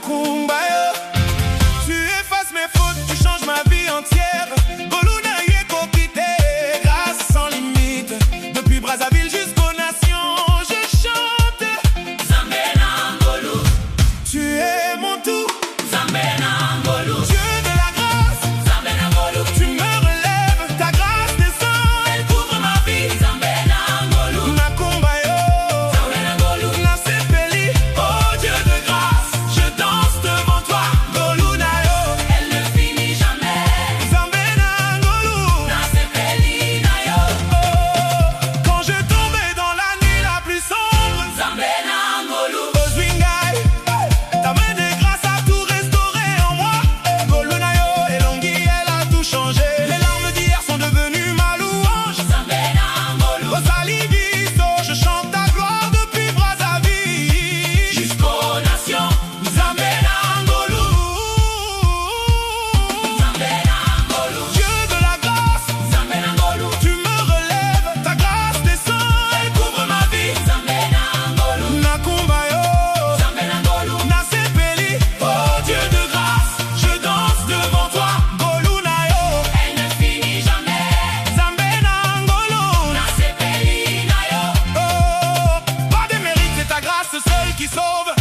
Nakumbayo. Tu effaces mes fautes, tu changes ma vie entière. Goluna Yeko Kite, grâce sans limite. Depuis Brazzaville jusqu'aux nations, je chante. Zambena Ngolu, Tu es mon tout, Zambena Ngolu, Dieu de la grâce. Zambena Ngolu, Tu me relèves, ta grâce descend. elle couvre ma vie. Zambena Ngolu, Nakumbayo. Zambena Ngolu, Nasepeli, oh Dieu de grâce, je danse devant toi. Golunayo, elle ne finit jamais. Zambena Ngolu. Nasepeli na yo, Oh, quand je tombais dans la nuit la plus sombre, Zambena Ngolu, Ozwingai, ta main de grâce a tout restauré en moi. Golunayo, Elongi, elle a tout changé. Les larmes d'hier sont devenues ma louange. Zambena Ngolu, Rosali Biso, je chante ta gloire depuis Brazzaville. jusqu'aux nations. Zambena Ngolu. Zambena Ngolu, Dieu de la grâce, Zambena Ngolu, tu me relèves, ta grâce descend, elle couvre ma vie. Zambena Ngolu, Nakumbayo, Zambena Ngolu, Nasepeli, oh Dieu de grâce, je danse devant toi. Golunayo, elle ne finit jamais. Zambena Ngolo. Nasepeli na yo, Oh, pas de mérite, c'est ta grâce seule qui sauve.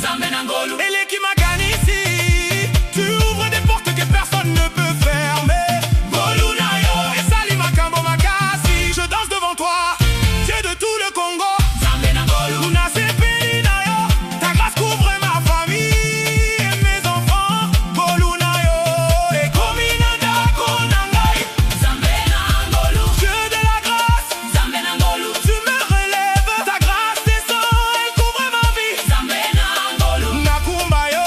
Zambena Ngolu, Elle est qui m'agane ici. Tu ouvres des portes que personne ne peut fermer. Golunayo, et Sali Makambo Makasi, je danse devant toi, Dieu de tout le Congo. Zambena Ngolu, Nasepeli na yo, ta grâce couvre ma famille et mes enfants. Golunayo, et Kominanda Konangai, Zambena Ngolu, Dieu de la grâce, Zambena Ngolu, tu me relèves, ta grâce descend, elle couvre ma vie. Zambena Ngolu, Nakumbayo,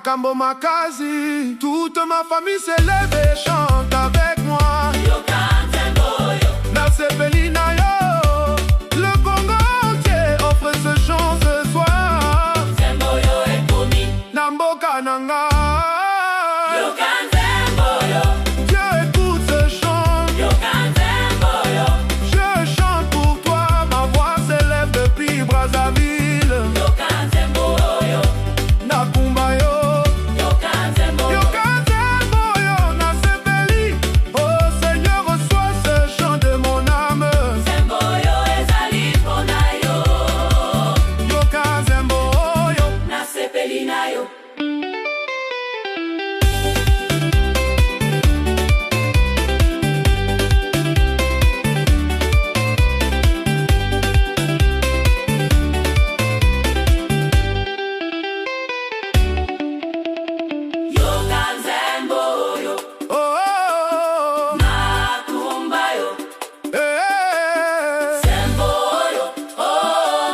Makambo Makazi, toute ma famille s'élève et chante avec moi. Nasepeli na yo, le Congo entier offre ce chant ce soir. Namboka nanga, Dieu écoute ce chant. Je chante pour toi, ma voix s'élève depuis Brazzaville. Nakumba yo, Yokanzembo yo, Nasepeli. Oh Seigneur, reçois ce chant de mon âme. Yokanzembo yo.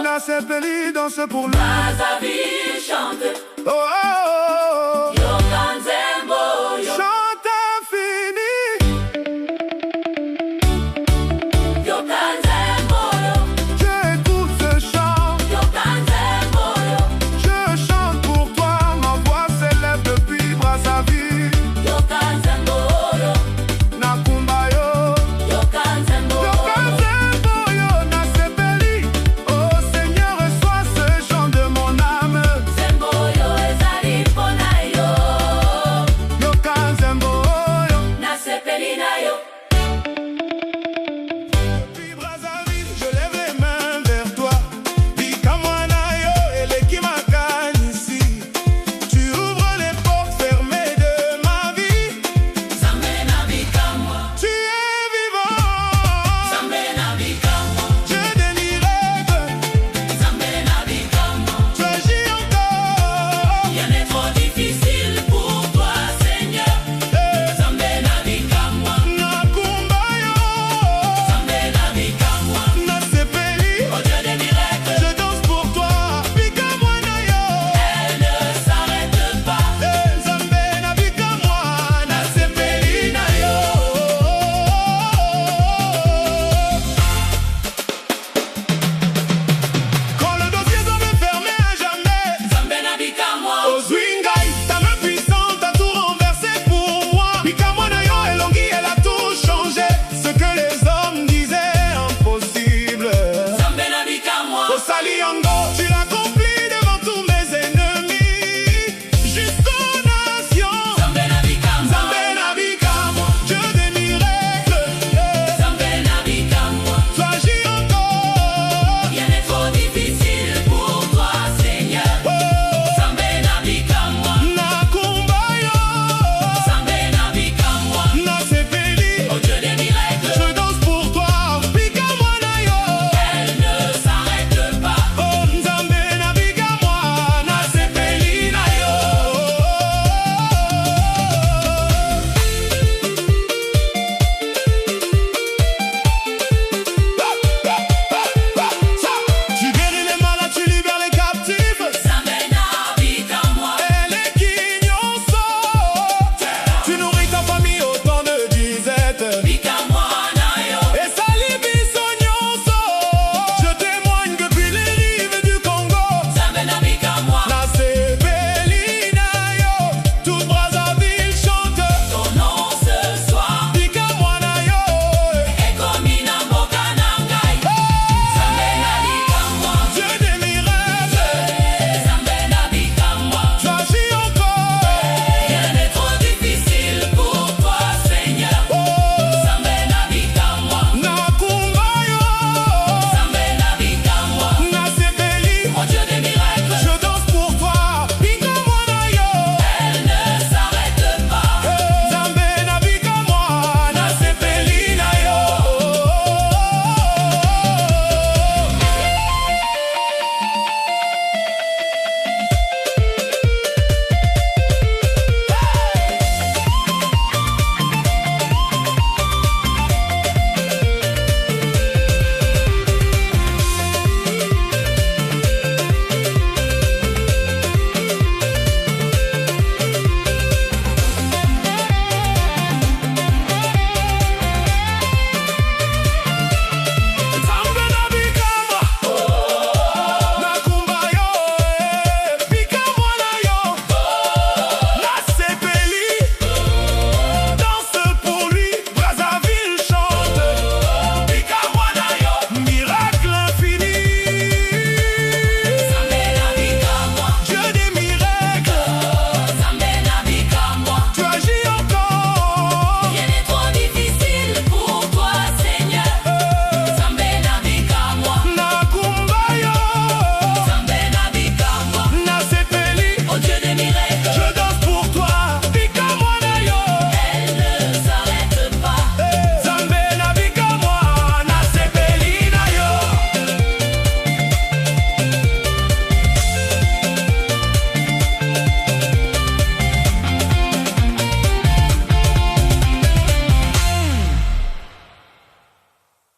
Nasepeli danse pour lui. Brazzaville chante. Oh, oh, oh.